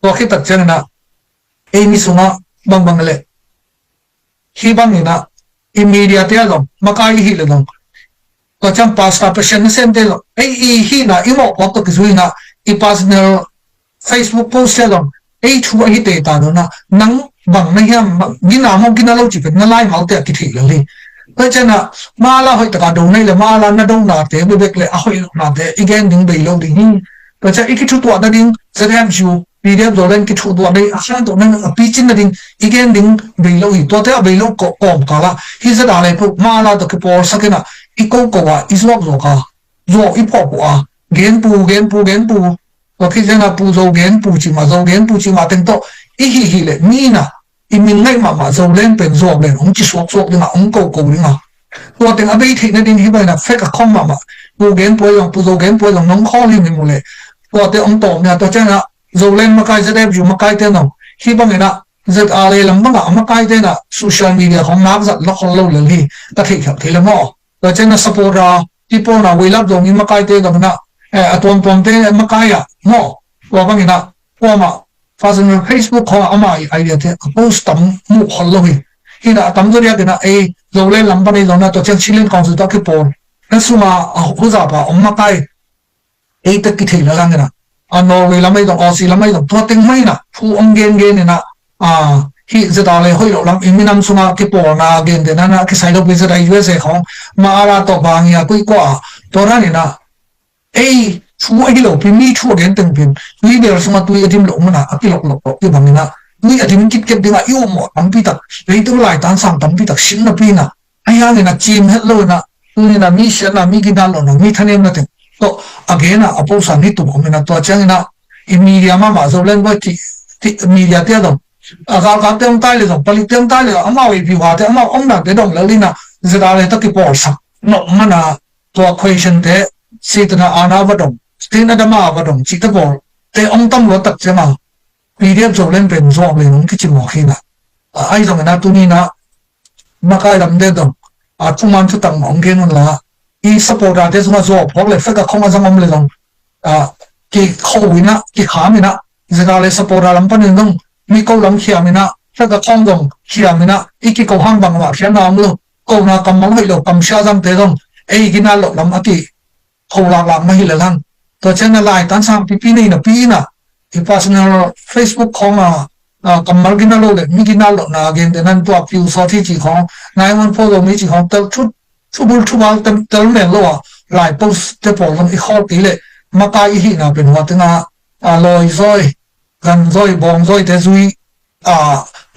to ki tak chen na e mi sunga bang bang le hi bang ni na immediate ya lo ma kai hi le dong ko cham pasta person sen de lo hi na i mo ko to ki zui na i personal Facebook post ya lo thu hi te ta do na nang bằng này em gina mong gina lâu chỉ phải nó lai máu tiệt kỳ rồi thế cho nên mà là hội tất cả đồ này là mà là nó đông là thế bây giờ là hội là thế again đừng bị lâu thì thế cho ít cái chút tuổi đó đừng sẽ làm chú vì thế rồi lên cái chút tuổi đấy sáng tuổi nên bị chín là đừng again đừng bị lâu thì tôi thấy bị lâu còm cả là khi sẽ đào lên mà là cái bộ sắc cái nào ít câu câu à ít lọc rồi cả rồi ít bỏ bỏ gen pu và khi nào pu rồi gen pu chỉ mà tên to hi le ni na imin ngai ma zo len pen zo len ong chi sok ding ong ko ding to teng abe the na din hi ba na fe ka khom ma pu gen po yong pu zo gen po yong nong kho li mi mo le to te ong to nya to cha na zo len ma kai zade ju ma kai te no hi ba na zat a le lam ba ma kai te na social media khong na zat lo khong lo le hi ta thei khap thei le mo to cha na support ra people na we love dong ni ma kai te ga na atom te ma kai ya mo wa ba na ko ma phát sinh Facebook họ amai idea thế post tấm mu hollo hi khi đã tấm rồi cái na rồi lên làm bên này rồi na tôi chỉ lên công sự đó cái pol nên số mà hỗ trợ bà ông makai tất cái thế là cái na Norway làm mấy đồng Aussie làm mấy đồng tôi tiếng mấy na thu ông gen này na khi giờ đó lại hơi lắm mình năm số mà cái pol na gen thế na cái side of business USA không mà ra to bang ya quý quá tôi ra này na chú ấy lâu pin mi chú đến từng pin mi bây giờ mà tôi adim lâu mà na cái lộc cái bằng na mi adim kít kít đi mà yêu một tấm pi tắc lấy tôi lại tan sang tấm pi tắc xin là pin na ai ha này na chim hết lâu na tôi này na mi xin na mi cái đàn lâu mi thanh em na thế to again na apple sang hit tụi mình na to chẳng na media mà rồi lên với thì media thế đâu cái tiếng tai rồi balik tiếng tai rồi ông ấy bị hóa thế ông nào thế đâu lấy na giờ đó lấy tất cái bỏ sắc nó mà na to question thế si tana ana vadong tin adama vadong chi ta bol te ong tam lo tak chama pdf zo len pen zo le nong ki chi mo khina ai zong na tu ni na makai lam de dong chu man chu tang ong gen la I support ra te zuma zo phok le fa ka khong azam om le dong ki khowina ki khamina zega le support ra lam pan dong mi ko lam khia mina ถ้าก็ข้องตรงเขียนนะอีกกี่เขาห้างบางว่าเขียนน้ำลูกกูน่ะกำมังให้เรากำเชื่อจำเตรงไอ้กินน่าหลอกลำอติเขาหลักไม่เห็นเลยทั้งตัวเช่นอะไรตั้งสามปีนี่นะปีน่ะที่ personal Facebook ของกำมังกินน่าหลอกเลยมีกินน่าหลอกนะเกินแต่นั้นตัวผิวสอที่จีของนายวันพอเรามีจีของเติร์ชุบชุบเติร์เมลล์หลายโพสต์พอลงอีกข้อตีเลยมาไกลหินะเป็นว่าตั้งลอยซอยกันซอยบองซอยแต่ซุย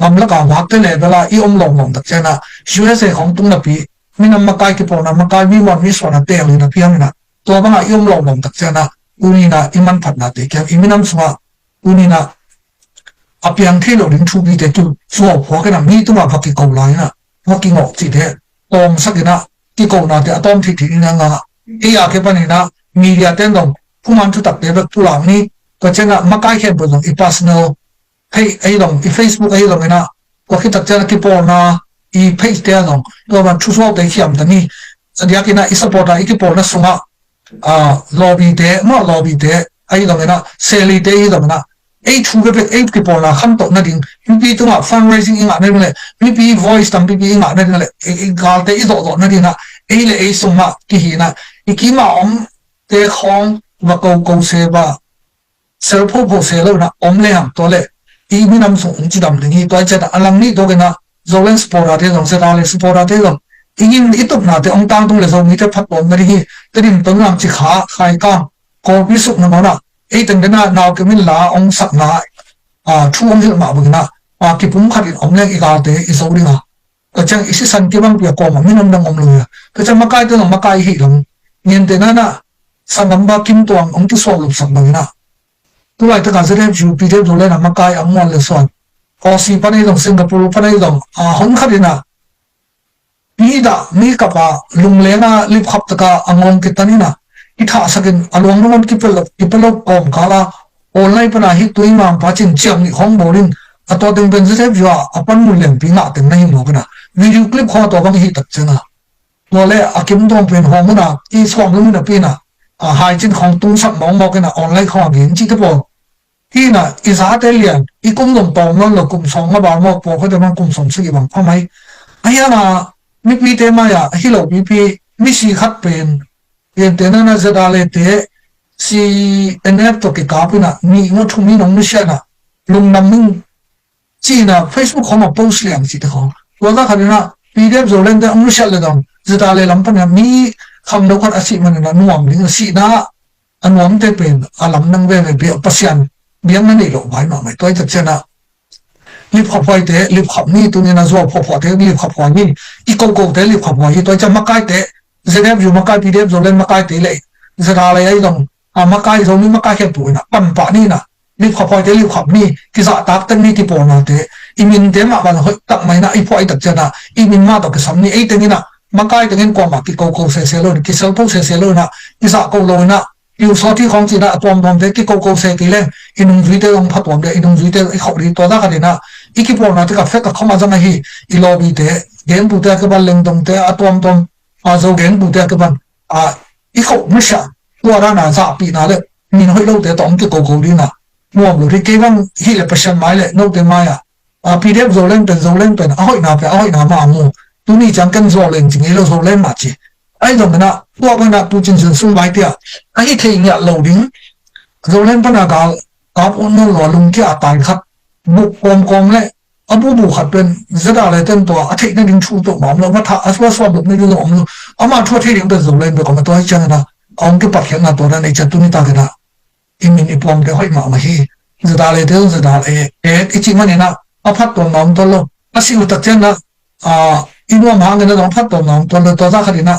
งำละกาวักแต่เลยเวลาอีอมลงตักเจนะชีวิตเสของตุ้งนับปีมีน้ำมาไกลกี่ปอนด์มาไกลมีวันมีส่วนนั้นเตะเลยนะพี่ยังนะตัวบางอีอมลงตักเจนะอุนีนะอีมันผัดนาเตะแค่อีมีน้ำสวะอุนีนะอภิยังที่เราดึงชูบีเตจุสวบหัวกันนะมีตัวพักกี่เกาไลนะพักกี่งอกจีเตะตองสักนะกี่เกานาเตะตอมที่นี่นะอีอาเก็บปนี่นะมีเดียเต้นตรงผู้มันทุตักเตะแบบผู้หลังนี้ก็เช่นนะมาไกลแค่บนตรงอี personal ให้ไอ้ตรงอี Facebook ไอ้ตรงนี้นะก็คิดตักเจนะกี่ปอนด์นะอีเพจเดียวตรงตัวมันชุดสวบเตะเขียมแต่นี่สัญญากินะอีสปอร์ตอีกี่ปอนด์นะสงะlobby เตะมั่ว lobby เตะไอ้ตรงนี้นะเซลีเตะไอ้ตรงนี้นะไอ้ชูเก็บไอ้กี่ปอนด์นะขั้นต้นนั่นเองมีปีตัว fundraising อีกนั่นเลยมีปี voice ตั้งปีอีกนั่นเลยไอ้กาลเตะไอ้ตัวนั่นเองนะไอ้เลยไอ้สงะกี่หินะอีกี่มาเตะของว่ากูเซบะเซลพ่อเซลล์นะเลยหังตัวเลยอีมีน้ำส่งจีดำถึงอีตัวเจ็ดอันลังนี้ตัวกันนะโซเลนสปอร์ตเรื่องเซราเลสปอร์ตเรื่องอีกินอีตุกนาเตองตังตรงเลยโซมีแต่พัดบอลไม่ได้แต่ดินตัวน้ำจีขาขายก้างก็พิสุกนะมันนะไอ้ตั้งแต่น่ะนาวก็มิลาสักนาช่วงที่มาบุญนะกี่ปุ่มขัดเล่นอีกาเตอีโซดิงก็จังอีสิสันกี่บางเปียกอมไม่น้ำดังเลยก็จะมาใกล้ตัวมาใกล้หิลงเงินแต่นั้นนะสังกัมบากิมตัวที่สอบหลุดสักบางนะตัวไอ้ตะการแสดงจูปีเดดูเลยนะมาไกลมอลเลยส่วนออซีปันไอ้ตรงสิงคโปร์ปันไอ้ตรงฮอนขัดนะมีกับลุงเลี้ยงลิบขับตะการงงกิตานี่นะอีท่าสักินอารมณ์มันกิเปลกอมกาลาออนไลน์ปนะฮิตุยมังปัจจินเชียงนี่ของโบรินตัวเต็งเป็นแสดงจูปันมุลเลงปีน่ะเต็มในหิมโลกันนะวิดีโอคลิปของตัวบางฮิตักเจนะตัวเล่อากิมตรงเป็นห้องมันนะอีสว่างลุงมันปีน่ะหายจินของตุ้งสักมองบอกกันนะออนไลน์ของเห็นจีตบอที่น่ะอีสาเตเลียนอีกุมลงปองนั่นหรอกลุ่มสองมาบางบอกเขาจะมันกลุ่มสองสิ่งบางทำไมไอ้ยานะมีปีเตมาอย่าฮิโลมีสีขัดเป็นเรียนเตนั่นน่ะจะได้เลยเตสีเอ็นเอฟตัวเกี่ยวกับน่ะมีว่าทุ่มมีน้องไม่ใช่น่ะลงน้ำมึงจีน่ะ Facebook ของมาโพสต์เลี้ยงจีตของตัวก็ขนาดน่ะปีเดฟโซเลนเตอไม่ใช่เลยดองจะได้เลยลำพันน่ะมีคำเดียวกันอาศัยมันน่ะน่วมลิงสีน่ะอันน่วมเตเป็นลำนั่งเว้ยเบี้ยปัสยันเบี้ยนั่นเองหรอกไว้หน่อยตัวจะเช่นน่ะรีบขับไปเตะรีบขับนี่ตัวนี้นะส่วนพอเตะรีบขับไปนี่อีกโกเตะรีบขับไปตัวจะมาใกล้เตะจะได้อยู่มาใกล้ปีเดฟโซเลนมาใกล้เตะเลยจะได้อะไรไอ้ตรงมาใกล้ตรงนี้มาใกล้แค่ตัวน่ะปั่นป่านี่น่ะรีบขับไปเตะรีบขับนี่ที่จะตักตั้งนี่ที่ปอนาเตะอีมินเตะมาบ้านเฮ้ยตักไม่น่ะไอ้พวกไอ้ตักเจน่ะอีมินมาตอกสามนี่ไอ้เตะนี่น่ะมาใกล้ตรงนี้กว่ามาที่โกเซเลยที่เซลโพเซเลยน่ะที่จะโกโลน่ะอยู่สอที่ของจีน่ะตัวมันเด็กที่โกเซกิเลยอินุวิเตอร์ลงพัดตัวเด็กอินุวิเตอร์ไอ้เขาดีตัวนั้นกันเลยนะอีกที่ปอนาที่กับเฟกเข้ามาจะมาฮีอีลอบีเตะเกมบุตรกับบัลเลงตรงเตะตัวมันโซเกมบุตรกับบัลอีเขาไม่ใช่ตัวนั้นน่ะจะปีน่ะเลยมีน้อยโลเตะตรงที่โกดีน่ะมัวบลูที่เกี่ยงฮีเลเปอร์เซ็นต์ไม่เลยโนเตไม่พีเดฟโซเลนเป็นอ้อยนามามูตัวนี้จังกันโซเลนจริงๆเราโซเลนมาจีไอ้ตรงนั้นตัวมันน่ะตัวจริงๆสุ่มไว้เดียวไอ้ที่เนี่ยโหลดิ้งโซเลนพนักงานกับอุ่นนุ่งหล่อลุงที่อาตายครับบุกกองเลยบุกขัดเป็นจะได้อะไรเต็มตัวอาทิตย์นี้ดิ้งชูตัวหมอมแล้วมาถ้าสวบบุกไม่ดูหมอมแล้วมาทั่วที่ดิ้งเป็นโซเลนไปก่อนมาตัวให้เจอนะเอาเก็บปัดเขียนตัวนั้นไอ้จัตุนิตากันนะอิมินอีปอมเดี๋ยวให้มาฮีจะได้อะไรเดี๋ยวจะได้ไอ้จริงมันเนี่ยนะพัดตัวน้องตัวลงสิ่งตัดเจนนะอินว่ามาเงินน้องพัดตัวน้องตัวตาขนาดนะ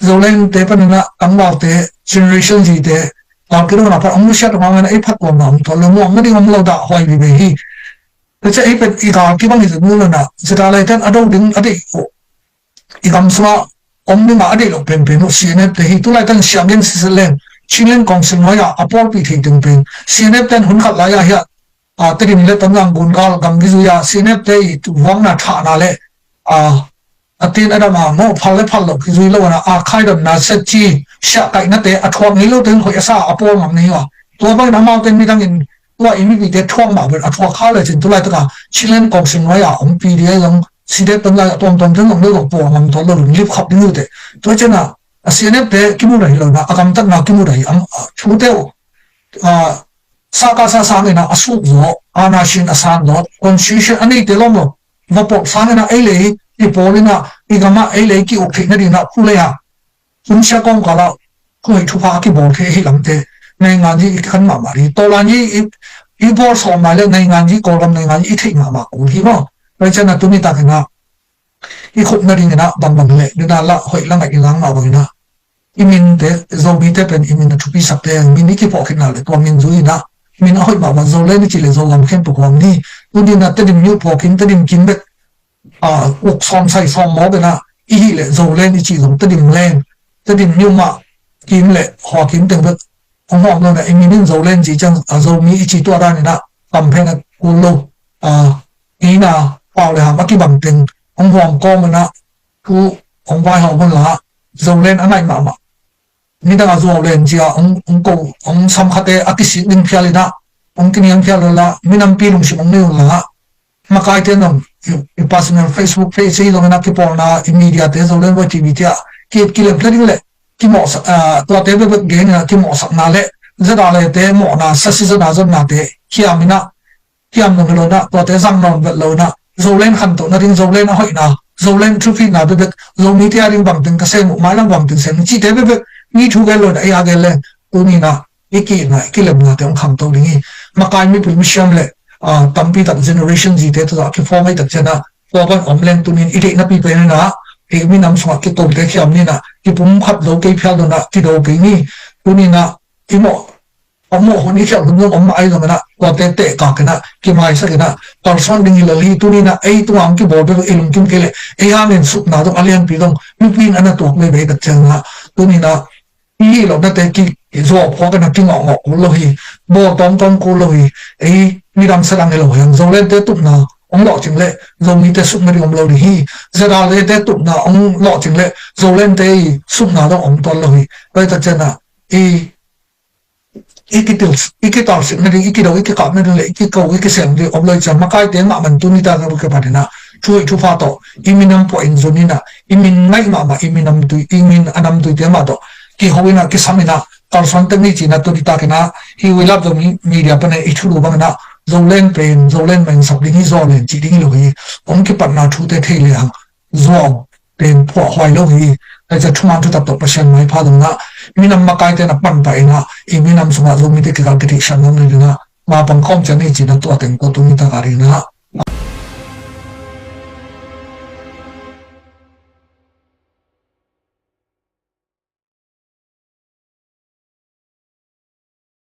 โซเลนเตปนนะอังวาเต generation จีเตคิดว่าพัดองค์เชียร์มาเงินไอ้พัดตัวน้องตัวลงว่าไม่ได้ว่าเราด่าหอยไปฮีแต่จะไอ้เป็นอีกที่บางทีจะนู่นน่ะจะได้อะไรกันอดีตอีกคำสว่าองค์นี้มาอดีตเราเป็นว่าซีเนปเตฮีตัวอะไรกันเสียงยังสิเลนชิเลนกองสิงห์ว่าอพอลปีที่ถึงเป็นซีเนปเต็นหุ่นขัดลายเหี้ยแต่ดินเล็ดตั้งบุญกาลกำกิจุยาซีเนปเตยวังน่ะฐานะเลยตีนอะไรมาโม่พัลหลอกกิจุยแล้วนะใครดำน่ะเสจีเสียไก่นั่นเตะทวงนี้เราถึงหัวซาอพอลแบบนี้วะตัวบางน้ำมันเต็มมีทั้งอิน ตัวอิมิบิเตท่วงมาเป็นอัตวข้าวเลยจนตัวไรตัวกันชิเลนกองสิงไว้อะปีเดียยังสิเดตันไรตอนถึงลงเรื่องปวงมันตัวเรารีบขับดิ้งอยู่เตะตัวเจ้าน่ะเสียเนี่ยเตะกิมูไรเลยนะอากาศตั้งนากิมูไรชูเตวสากาสางเนะอสุกโซอาณาชินอสานโดคอนสติทูชั่นอันนี้เตลงโนว่าปกสางเนะไอเลยที่พอเลยนะอีกมาไอเลยกี่โอเคนั่นดีนะคู่เลยอะคุณเชื่อกงก็แล้วคุยทุพากี่บอกให้หลังเตะในงานที่ขันมามาดีตัวนี้อีบอลสอนมาเลยในงานที่กอลในงานที่ทิ้งมากูที่ว่าเพราะฉะนั้นตัวนี้ตากันนะอีคนนั่นเองนะบางเลยดูนั่นละหอยลังอีหลังมาบางนะอีมินเตโซบีเตเป็นอีมินทุกปีสักเตงมินนี่กี่พอขึ้นเลยตัวมินจุยนะมินหอยมาว่าโซเลนี่จิเลโซลำเข้มปุกวันนี้ตัวนี้นะเตดิมยูพอขึ้นเตดิมกินเบ็ดอุกซ้อมใส่ซ้อมหมอกันนะอีเลยโซเลนี่จิลงเตดิมเล่นเตดิมยูมากินเลยหอกินเต็มเบ็ดของหอกนั่นแหละมินโซเลนจีจังโซมีอีจิตัวด้านนี้นะกำแพงกูโลอีน่ะเปล่าเลยฮะเมื่อกี้บางตึงของหองก็มันนะกูของวายหอมันละโซเลนอะไรมานี่ตั้งแต่โซเลนจีอ่ะกูสำคัญแต่อากิสิดึงเพียเลยนะกินยังเพียเลยละมีน้ำปีลงสิมันนี่ละมาใครเท่านั้นอีพัสดุเฟซบุ๊กเพจที่ตรงนั้นที่พอนะอิมีเดียเตโซเลนว่าทีวีที่กี่เล่มเพลงเลยที่เหมาะตัวเตเป็นเกณฑ์นะที่เหมาะสักนาเล่จะได้เลยเตเหมาะนะสักสิ่งนาจนนาเตขี้อามินะขี้อามนงโลนะตัวเตสังนองเวลโลนะโซเลนขันตัวนั่นโซเลนหอยนะโซเลนทรูฟีนะเบบโซมีที่อาริงบังตึงกษมมาลังบังตึงเซนจีเตเบบมีทุกเกลโลนะไอ้อาเกลเลตัวนี้นะอีกกี่เล่มนะเตองคำตัวนี้มาการมีเป็นมิชชั่นเลยตั้มปีตัดเจเนอเรชันจีเตตัวที่ฟอร์มให้ตัดเจนะตัวกันอมเลนตัวนี้อีเด็กนับปีเป็นนะเอกมีนำสมัครที่ตัวเด็กขี้อามนี่นะที่ผมขับโลเกย์พิจารณาที่โลเกย์นี่ตัวนี้นะที่เหมาะคนนี้เชื่อคุณลุงไอ้ตรงนั้นตัวเตะกากนะกี่ไม้สักนะตอนซ้อนดิ้งเลยตัวนี้นะไอ้ตัวอังกี่บอกเป็นไอ้ลุงกินเกลี่ยไอ้ฮามินสุกนะต้องอะไรอันปีต้องมีปีนอันนั้นตัวไม่ไปตัดเชิงนะตัวนี้นะนี่เราได้กี่ส่วนพอกันนะกี่งอกกูเลยบอกต้องกูเลยไอ้มีรำสลังให้เราเห็นโซเล่นเตะตุ่มนะองหล่อจริงเลยโซมีเตะสุกไม่ได้องเราดีจะได้เลยเตะตุ่มนะองหล่อจริงเลยโซเล่นเตะสุกนะต้ององตัวเลยไปตัดเชิงนะอีกตอนสิ่งนั้นอีกเราอีกกับนั่นเลยอีกเขาอีกเสียงเลยอมเลยจะมาใกล้เตียงมันตัวนี้ตาเราเก็บไปนะช่วยทุกฝ่ายต่ออีมินำพออินโซนี่นะอีมินไม่มาอีมินำตัวอีมินอันนำตัวเตียงมาต่อกี่เขาวินากี่สามีนะตอนส่วนตั้งนี้จีน่ะตัวนี้ตากันนะฮิวิลับตัวมีเดียเป็นอีชุดรูปนะโซเลนเป็นโซเลนเป็นสับดิ้งโซเลนจีดิ้งเลยผมคิดปัญหาทุกเทเลยอ่ะโซเป็นพวกหอยเลยแต่จะทุ่มทุกตับตัวเปอร์เซ็นต์ไม่พอตรงนั้นมีนำมาใกล้แต่นับปันไปนะอีมีนำสมัครลงมีแต่การกระดิ่งฉันนั่นเลยนะมาบังคับจะนี่จีนตัวเต็งก็ตัวนี้ตาการีนะ